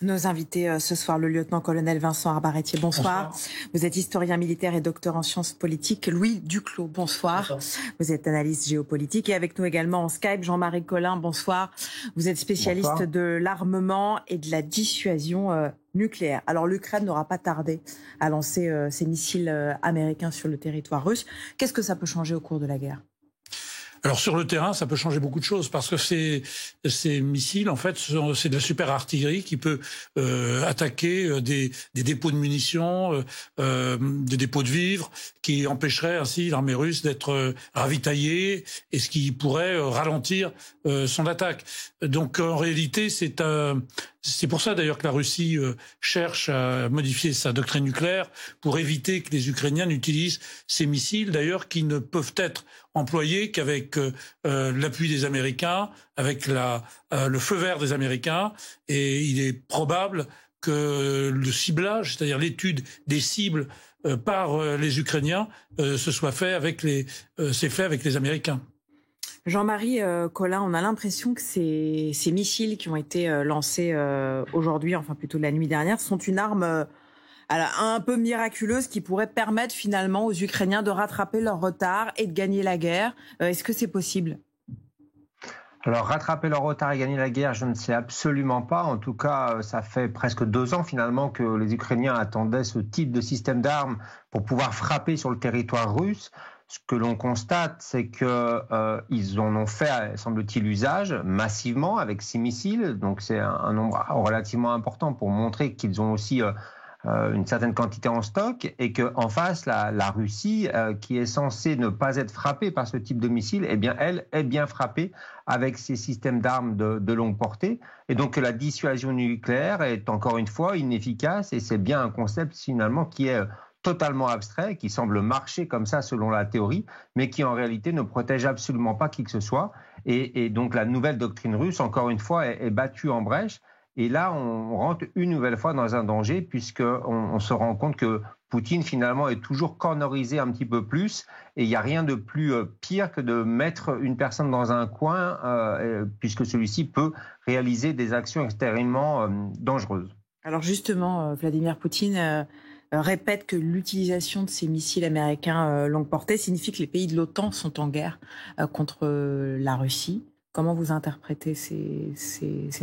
Nos invités ce soir, le lieutenant-colonel Vincent Arbarettier, bonsoir. Vous êtes historien militaire et docteur en sciences politiques. Louis Duclos, bonsoir. Bonsoir. Vous êtes analyste géopolitique. Et avec nous également en Skype, Jean-Marie Collin, bonsoir. Vous êtes spécialiste de l'armement et de la dissuasion nucléaire. Alors l'Ukraine n'aura pas tardé à lancer ses missiles américains sur le territoire russe. Qu'est-ce que ça peut changer au cours de la guerre ? Alors sur le terrain, ça peut changer beaucoup de choses parce que ces missiles, en fait, c'est de la super artillerie qui peut attaquer des dépôts de munitions, des dépôts de vivres, qui empêcheraient ainsi l'armée russe d'être ravitaillée et ce qui pourrait ralentir son attaque. Donc en réalité, c'est pour ça d'ailleurs que la Russie cherche à modifier sa doctrine nucléaire pour éviter que les Ukrainiens n'utilisent ces missiles, d'ailleurs, qui ne peuvent être employés qu'avec l'appui des Américains, avec le feu vert des Américains. Et il est probable que le ciblage, c'est-à-dire l'étude des cibles par les Ukrainiens, c'est fait avec les Américains. Jean-Marie Collin, on a l'impression que ces missiles qui ont été lancés aujourd'hui, enfin plutôt la nuit dernière, sont une arme un peu miraculeuse qui pourrait permettre finalement aux Ukrainiens de rattraper leur retard et de gagner la guerre. Est-ce que c'est possible ? Alors, rattraper leur retard et gagner la guerre, je ne sais absolument pas. En tout cas, ça fait presque 2 ans finalement que les Ukrainiens attendaient ce type de système d'armes pour pouvoir frapper sur le territoire russe. Ce que l'on constate, c'est qu'ils en ont fait, semble-t-il, usage massivement avec 6 missiles. Donc c'est un nombre relativement important pour montrer qu'ils ont aussi une certaine quantité en stock et qu'en face, la Russie, qui est censée ne pas être frappée par ce type de missile, eh bien, elle est bien frappée avec ces systèmes d'armes de longue portée. Et donc la dissuasion nucléaire est encore une fois inefficace et c'est bien un concept finalement qui est totalement abstrait, qui semble marcher comme ça selon la théorie, mais qui en réalité ne protège absolument pas qui que ce soit. Et donc la nouvelle doctrine russe, encore une fois, est battue en brèche. Et là, on rentre une nouvelle fois dans un danger, puisqu'on se rend compte que Poutine, finalement, est toujours cornerisé un petit peu plus. Et il n'y a rien de plus pire que de mettre une personne dans un coin, puisque celui-ci peut réaliser des actions extrêmement dangereuses. Alors justement, Vladimir Poutine répète que l'utilisation de ces missiles américains longue portée signifie que les pays de l'OTAN sont en guerre contre la Russie. Comment vous interprétez ces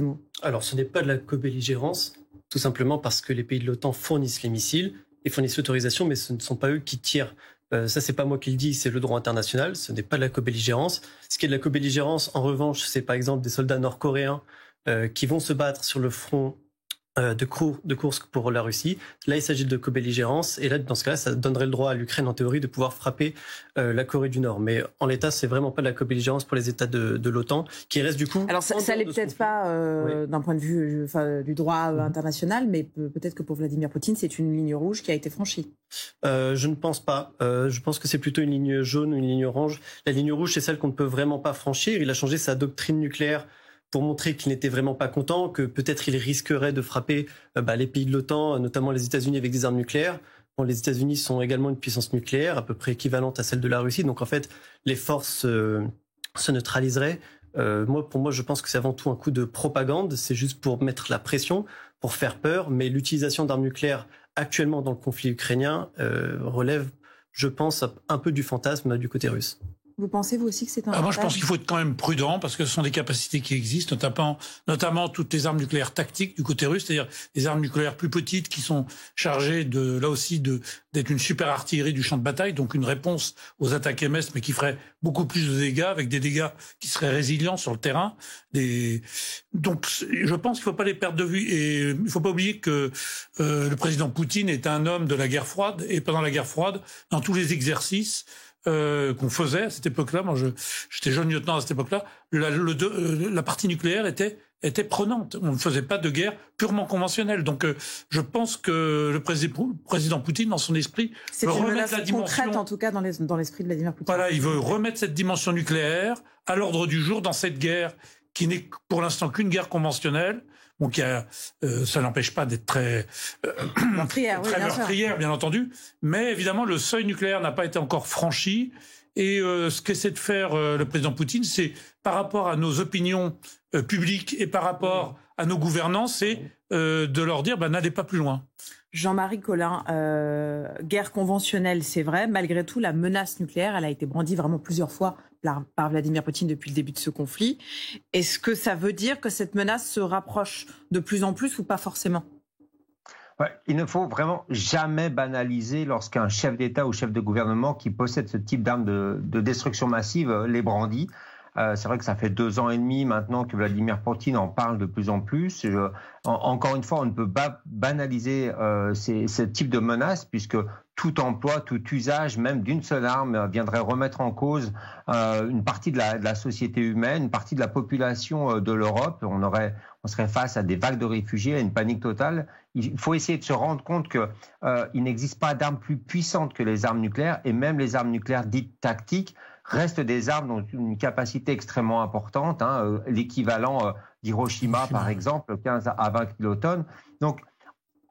mots ? Alors, ce n'est pas de la co-belligérance, tout simplement parce que les pays de l'OTAN fournissent les missiles et fournissent l'autorisation, mais ce ne sont pas eux qui tirent. Ça, c'est pas moi qui le dis, c'est le droit international. Ce n'est pas de la co-belligérance. Ce qui est de la co-belligérance, en revanche, c'est par exemple des soldats nord-coréens qui vont se battre sur le front de Kursk pour la Russie. Là, il s'agit de co-belligérance. Et là, dans ce cas-là, ça donnerait le droit à l'Ukraine, en théorie, de pouvoir frapper la Corée du Nord. Mais en l'état, c'est vraiment pas de la co-belligérance pour les États de l'OTAN, qui restent du coup... Alors, ça l'est peut-être pas d'un point de vue du droit international, mais peut-être que pour Vladimir Poutine, c'est une ligne rouge qui a été franchie. Je ne pense pas. Je pense que c'est plutôt une ligne jaune ou une ligne orange. La ligne rouge, c'est celle qu'on ne peut vraiment pas franchir. Il a changé sa doctrine nucléaire pour montrer qu'il n'était vraiment pas content, que peut-être il risquerait de frapper les pays de l'OTAN, notamment les États-Unis, avec des armes nucléaires. Bon, les États-Unis sont également une puissance nucléaire, à peu près équivalente à celle de la Russie. Donc en fait, les forces se neutraliseraient. Pour moi, je pense que c'est avant tout un coup de propagande. C'est juste pour mettre la pression, pour faire peur. Mais l'utilisation d'armes nucléaires actuellement dans le conflit ukrainien relève, je pense, un peu du fantasme du côté russe. Vous pensez, vous aussi, que c'est un avantage ? Moi, je pense qu'il faut être quand même prudent, parce que ce sont des capacités qui existent, notamment toutes les armes nucléaires tactiques du côté russe, c'est-à-dire des armes nucléaires plus petites qui sont chargées d'être une super artillerie du champ de bataille, donc une réponse aux attaques MS, mais qui ferait beaucoup plus de dégâts, avec des dégâts qui seraient résilients sur le terrain. Donc, je pense qu'il ne faut pas les perdre de vue. Et il ne faut pas oublier que le président Poutine est un homme de la guerre froide, et pendant la guerre froide, dans tous les exercices qu'on faisait à cette époque-là, moi j'étais jeune lieutenant à cette époque-là, la partie nucléaire était prenante. On ne faisait pas de guerre purement conventionnelle. Donc je pense que le président Poutine, dans son esprit, c'est veut une remettre menace concrète, en tout cas dans l'esprit de Vladimir Poutine. Voilà, il veut remettre cette dimension nucléaire à l'ordre du jour dans cette guerre qui n'est pour l'instant qu'une guerre conventionnelle. Donc ça n'empêche pas d'être très meurtrière, bien entendu. Mais évidemment, le seuil nucléaire n'a pas été encore franchi. Et ce qu'essaie de faire le président Poutine, c'est par rapport à nos opinions publiques et par rapport à nos gouvernants, c'est de leur dire n'allez pas plus loin. Jean-Marie Colin, guerre conventionnelle, c'est vrai. Malgré tout, la menace nucléaire, elle a été brandie vraiment plusieurs fois par Vladimir Poutine depuis le début de ce conflit. Est-ce que ça veut dire que cette menace se rapproche de plus en plus ou pas forcément ? Ouais, il ne faut vraiment jamais banaliser lorsqu'un chef d'État ou chef de gouvernement qui possède ce type d'armes de destruction massive les brandit. C'est vrai que ça fait 2 ans et demi maintenant que Vladimir Poutine en parle de plus en plus. Encore une fois, on ne peut pas banaliser ce type de menace puisque tout emploi, tout usage, même d'une seule arme, viendrait remettre en cause une partie de la société humaine, une partie de la population de l'Europe. On serait face à des vagues de réfugiés, à une panique totale. Il faut essayer de se rendre compte qu'il n'existe pas d'armes plus puissantes que les armes nucléaires et même les armes nucléaires dites tactiques restent des armes dont une capacité extrêmement importante, l'équivalent d'Hiroshima par exemple, 15 à 20 kilotonnes. Donc,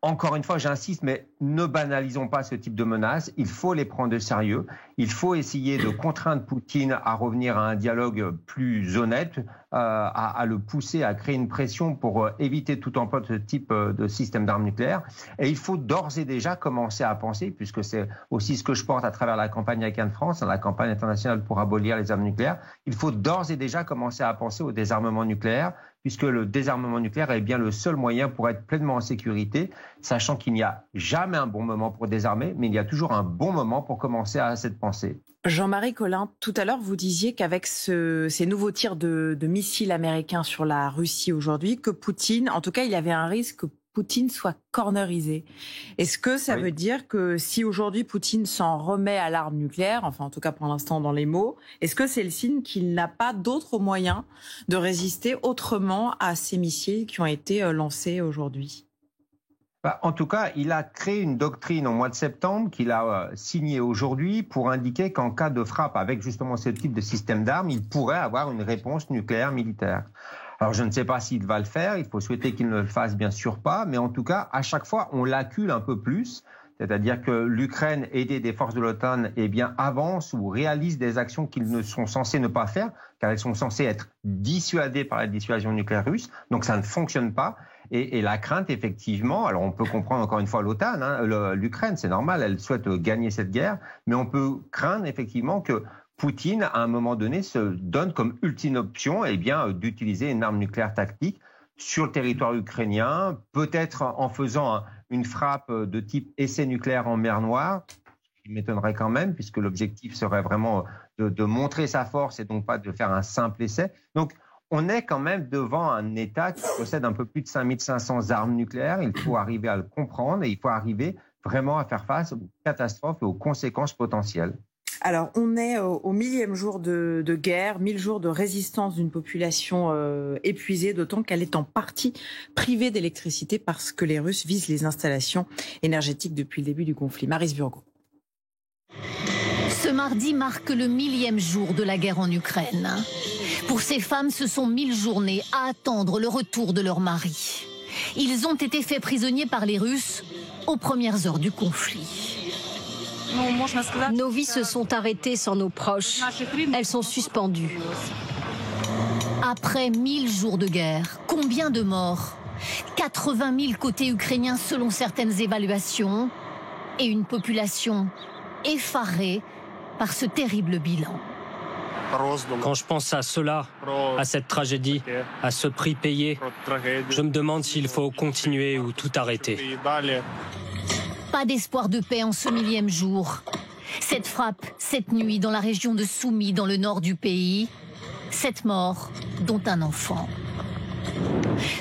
encore une fois, j'insiste, mais ne banalisons pas ce type de menaces. Il faut les prendre de sérieux. Il faut essayer de contraindre Poutine à revenir à un dialogue plus honnête, à le pousser à créer une pression pour éviter tout emploi de ce type de système d'armes nucléaires. Et il faut d'ores et déjà commencer à penser, puisque c'est aussi ce que je porte à travers la campagne Hack and France, la campagne internationale pour abolir les armes nucléaires, il faut d'ores et déjà commencer à penser au désarmement nucléaire, puisque le désarmement nucléaire est bien le seul moyen pour être pleinement en sécurité, sachant qu'il n'y a jamais un bon moment pour désarmer, mais il y a toujours un bon moment pour commencer à cette pensée. Jean-Marie Colin, tout à l'heure, vous disiez qu'avec ces nouveaux tirs de missiles américains sur la Russie aujourd'hui, que Poutine, en tout cas, il y avait un risque que Poutine soit cornerisé. Est-ce que ça veut dire que si aujourd'hui Poutine s'en remet à l'arme nucléaire, enfin en tout cas pour l'instant dans les mots, est-ce que c'est le signe qu'il n'a pas d'autres moyens de résister autrement à ces missiles qui ont été lancés aujourd'hui ? En tout cas, il a créé une doctrine au mois de septembre qu'il a signée aujourd'hui pour indiquer qu'en cas de frappe avec justement ce type de système d'armes, il pourrait avoir une réponse nucléaire militaire. Alors je ne sais pas s'il va le faire, il faut souhaiter qu'il ne le fasse bien sûr pas, mais en tout cas, à chaque fois, on l'accule un peu plus. C'est-à-dire que l'Ukraine, aidée des forces de l'OTAN, avance ou réalise des actions qu'ils ne sont censés ne pas faire, car elles sont censées être dissuadées par la dissuasion nucléaire russe. Donc ça ne fonctionne pas. Et la crainte, effectivement, alors on peut comprendre encore une fois l'OTAN, l'Ukraine, c'est normal, elle souhaite gagner cette guerre, mais on peut craindre effectivement que Poutine, à un moment donné, se donne comme ultime option d'utiliser une arme nucléaire tactique sur le territoire ukrainien, peut-être en faisant une frappe de type essai nucléaire en mer Noire, qui m'étonnerait quand même, puisque l'objectif serait vraiment de montrer sa force et donc pas de faire un simple essai. Donc, on est quand même devant un État qui possède un peu plus de 5500 armes nucléaires. Il faut arriver à le comprendre et il faut arriver vraiment à faire face aux catastrophes et aux conséquences potentielles. Alors, on est au 1000e jour de guerre, 1000 jours de résistance d'une population épuisée, d'autant qu'elle est en partie privée d'électricité parce que les Russes visent les installations énergétiques depuis le début du conflit. Maryse Burgot. Ce mardi marque le 1000e jour de la guerre en Ukraine. Pour ces femmes, ce sont 1000 journées à attendre le retour de leur mari. Ils ont été faits prisonniers par les Russes aux premières heures du conflit. Nos vies se sont arrêtées sans nos proches. Elles sont suspendues. Après 1000 jours de guerre, combien de morts ? 80 000 côté ukrainien selon certaines évaluations. Et une population effarée par ce terrible bilan. Quand je pense à cela, à cette tragédie, à ce prix payé, je me demande s'il faut continuer ou tout arrêter. Pas d'espoir de paix en ce 1000e jour. Cette frappe, cette nuit, dans la région de Soumy, dans le nord du pays. Cette mort, dont un enfant.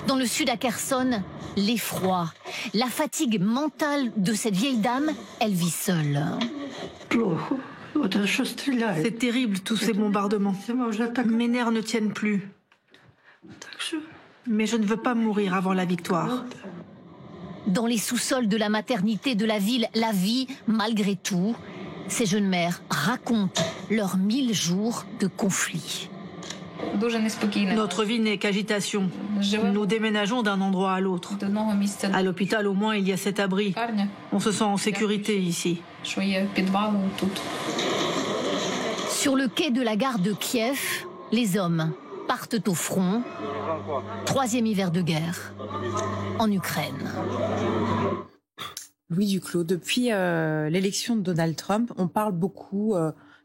Dans le sud à Kherson, l'effroi, la fatigue mentale de cette vieille dame, elle vit seule. C'est terrible, tous ces bombardements. Mes nerfs ne tiennent plus. Mais je ne veux pas mourir avant la victoire. Dans les sous-sols de la maternité de la ville, la vie, malgré tout, ces jeunes mères racontent leurs 1000 jours de conflit. Notre vie n'est qu'agitation. Nous déménageons d'un endroit à l'autre. À l'hôpital, au moins, il y a cet abri. On se sent en sécurité ici. Sur le quai de la gare de Kiev, les hommes partent au front. 3e hiver de guerre en Ukraine. Louis Duclos, depuis l'élection de Donald Trump, on parle beaucoup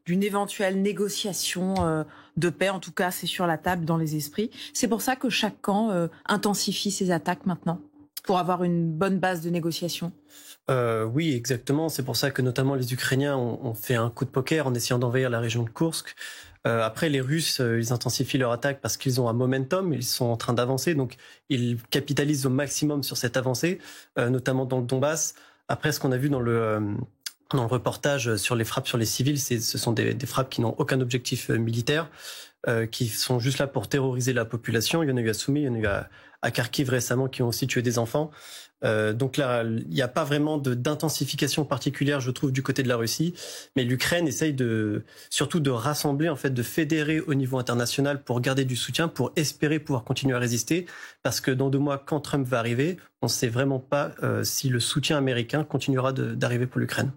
d'une éventuelle négociation de paix. En tout cas, c'est sur la table dans les esprits. C'est pour ça que chaque camp intensifie ses attaques maintenant, pour avoir une bonne base de négociation. Oui, exactement. C'est pour ça que notamment les Ukrainiens ont fait un coup de poker en essayant d'envahir la région de Koursk. Après, les Russes, ils intensifient leur attaque parce qu'ils ont un momentum, ils sont en train d'avancer, donc ils capitalisent au maximum sur cette avancée, notamment dans le Donbass. Après, ce qu'on a vu dans le reportage sur les frappes sur les civils, ce sont des frappes qui n'ont aucun objectif militaire, qui sont juste là pour terroriser la population. Il y en a eu à Soumy, il y en a eu à Kharkiv récemment qui ont aussi tué des enfants. Donc là, il n'y a pas vraiment d'intensification particulière, je trouve, du côté de la Russie. Mais l'Ukraine essaye surtout de rassembler, en fait, de fédérer au niveau international pour garder du soutien, pour espérer pouvoir continuer à résister. Parce que dans 2 mois, quand Trump va arriver, on ne sait vraiment pas si le soutien américain continuera d'arriver pour l'Ukraine.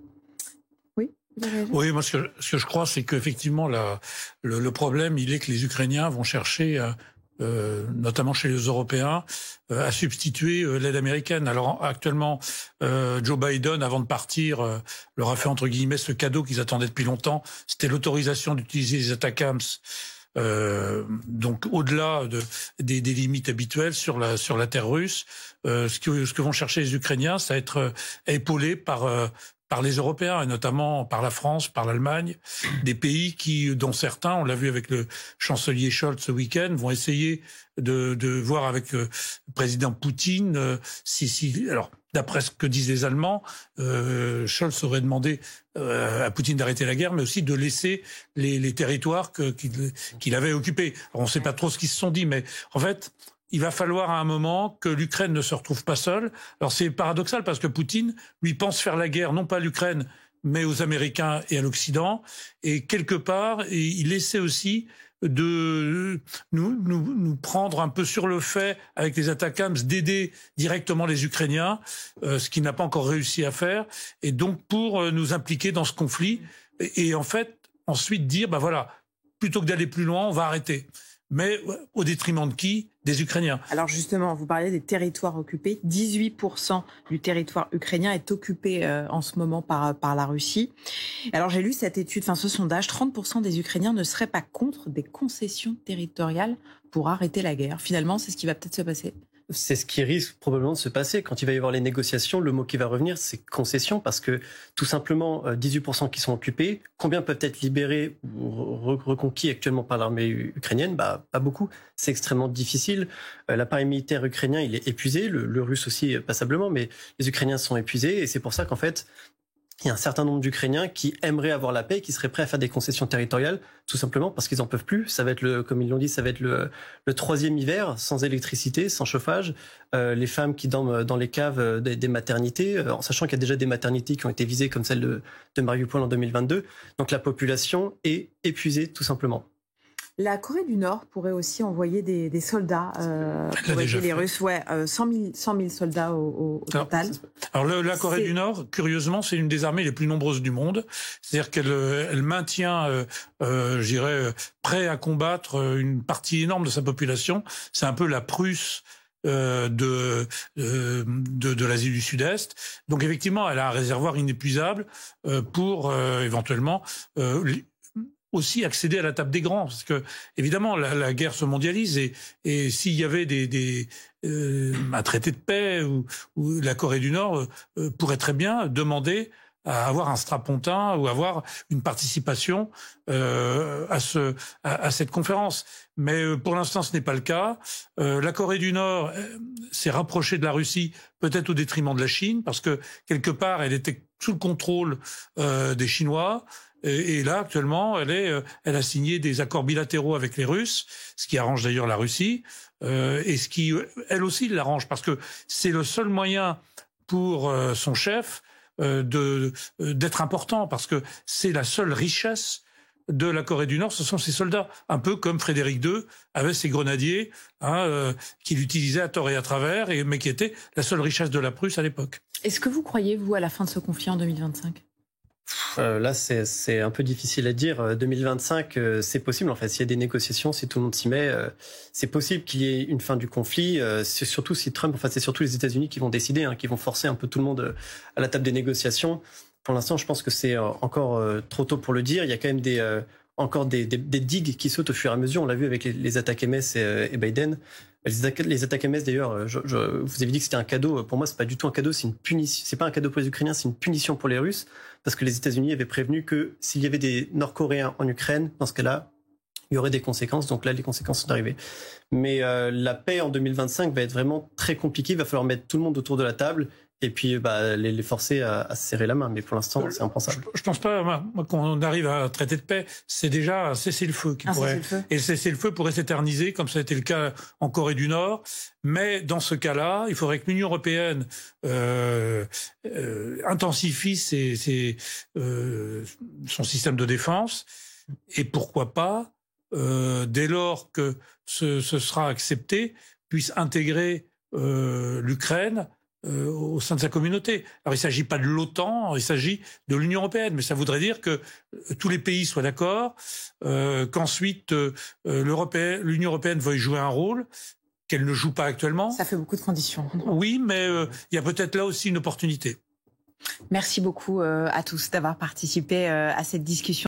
Oui, moi, ce que je crois, c'est qu'effectivement, le problème, il est que les Ukrainiens vont chercher, notamment chez les Européens, à substituer l'aide américaine. Alors, actuellement, Joe Biden, avant de partir, leur a fait, entre guillemets, ce cadeau qu'ils attendaient depuis longtemps. C'était l'autorisation d'utiliser les ATACMS, donc au-delà des limites habituelles sur la terre russe. Ce que vont chercher les Ukrainiens, ça va être épaulé par les Européens, et notamment par la France, par l'Allemagne, des pays dont certains, on l'a vu avec le chancelier Scholz ce week-end, vont essayer de voir avec le président Poutine alors, d'après ce que disent les Allemands, Scholz aurait demandé à Poutine d'arrêter la guerre, mais aussi de laisser les territoires qu'il avait occupés. Alors, on ne sait pas trop ce qu'ils se sont dit, mais en fait, il va falloir à un moment que l'Ukraine ne se retrouve pas seule. Alors c'est paradoxal parce que Poutine, lui, pense faire la guerre, non pas à l'Ukraine, mais aux Américains et à l'Occident. Et quelque part, il essaie aussi de nous prendre un peu sur le fait, avec les ATACMS, d'aider directement les Ukrainiens, ce qu'il n'a pas encore réussi à faire. Et donc pour nous impliquer dans ce conflit. Et en fait, ensuite dire, voilà, plutôt que d'aller plus loin, on va arrêter. Mais au détriment de qui ? Des Ukrainiens. Alors justement, vous parlez des territoires occupés. 18% du territoire ukrainien est occupé en ce moment par la Russie. Alors j'ai lu cette étude, ce sondage, 30% des Ukrainiens ne seraient pas contre des concessions territoriales pour arrêter la guerre. Finalement, c'est ce qui va peut-être se passer. C'est ce qui risque probablement de se passer. Quand il va y avoir les négociations, le mot qui va revenir, c'est concession, parce que tout simplement, 18% qui sont occupés, combien peuvent être libérés ou reconquis actuellement par l'armée ukrainienne ? Pas beaucoup. C'est extrêmement difficile. L'appareil militaire ukrainien, il est épuisé, le russe aussi passablement, mais les Ukrainiens sont épuisés, et c'est pour ça qu'en fait, il y a un certain nombre d'Ukrainiens qui aimeraient avoir la paix, qui seraient prêts à faire des concessions territoriales, tout simplement parce qu'ils en peuvent plus. Ça va être comme ils l'ont dit, ça va être le 3e hiver, sans électricité, sans chauffage. Les femmes qui dorment dans les caves des maternités, en sachant qu'il y a déjà des maternités qui ont été visées comme celle de Mariupol en 2022. Donc la population est épuisée, tout simplement. La Corée du Nord pourrait aussi envoyer des soldats pour aider les Russes. 100 000 soldats au total. Alors la Corée du Nord, curieusement, c'est une des armées les plus nombreuses du monde. C'est-à-dire qu'elle maintient, je dirais, prêt à combattre une partie énorme de sa population. C'est un peu la Prusse de l'Asie du Sud-Est. Donc effectivement, elle a un réservoir inépuisable pour éventuellement aussi accéder à la table des grands, parce que évidemment la guerre se mondialise, et s'il y avait un traité de paix où la Corée du Nord pourrait très bien demander à avoir un strapontin ou avoir une participation à cette conférence. Mais pour l'instant, ce n'est pas le cas. La Corée du Nord s'est rapprochée de la Russie, peut-être au détriment de la Chine, parce que quelque part, elle était sous le contrôle des Chinois. Et là, actuellement, elle a signé des accords bilatéraux avec les Russes, ce qui arrange d'ailleurs la Russie, et ce qui, elle aussi, l'arrange, parce que c'est le seul moyen pour son chef d'être important, parce que c'est la seule richesse de la Corée du Nord, ce sont ses soldats, un peu comme Frédéric II avait ses grenadiers, qu'il utilisait à tort et à travers, mais qui était la seule richesse de la Prusse à l'époque. Est-ce que vous croyez, vous, à la fin de ce conflit en 2025 ? Là, c'est un peu difficile à dire. 2025, c'est possible en fait. S'il y a des négociations, si tout le monde s'y met, c'est possible qu'il y ait une fin du conflit. C'est surtout si Trump, c'est surtout les États-Unis qui vont décider, qui vont forcer un peu tout le monde à la table des négociations. Pour l'instant, je pense que c'est encore trop tôt pour le dire. Il y a quand même encore des digues qui sautent au fur et à mesure. On l'a vu avec les attaques MS et Biden. Les attaques MS, d'ailleurs, vous avez dit que c'était un cadeau. Pour moi, c'est pas du tout un cadeau, c'est une punition. C'est pas un cadeau pour les Ukrainiens, c'est une punition pour les Russes, parce que les États-Unis avaient prévenu que s'il y avait des Nord-Coréens en Ukraine, dans ce cas-là, il y aurait des conséquences. Donc là, les conséquences sont arrivées. Mais la paix en 2025 va être vraiment très compliquée. Il va falloir mettre tout le monde autour de la table et puis les forcer à se serrer la main. Mais pour l'instant, c'est impensable. Je pense pas, moi, qu'on arrive à un traité de paix, c'est déjà un cessez-le-feu qui pourrait... Et le cessez-le-feu pourrait s'éterniser, comme ça a été le cas en Corée du Nord. Mais dans ce cas-là, il faudrait que l'Union européenne intensifie son système de défense. Et pourquoi pas, dès lors que ce sera accepté, puisse intégrer l'Ukraine au sein de sa communauté. Alors il ne s'agit pas de l'OTAN, il s'agit de l'Union européenne, mais ça voudrait dire que tous les pays soient d'accord, qu'ensuite l'Union européenne veuille jouer un rôle qu'elle ne joue pas actuellement. Ça fait beaucoup de conditions. Oui, mais il y a peut-être là aussi une opportunité. Merci beaucoup à tous d'avoir participé à cette discussion.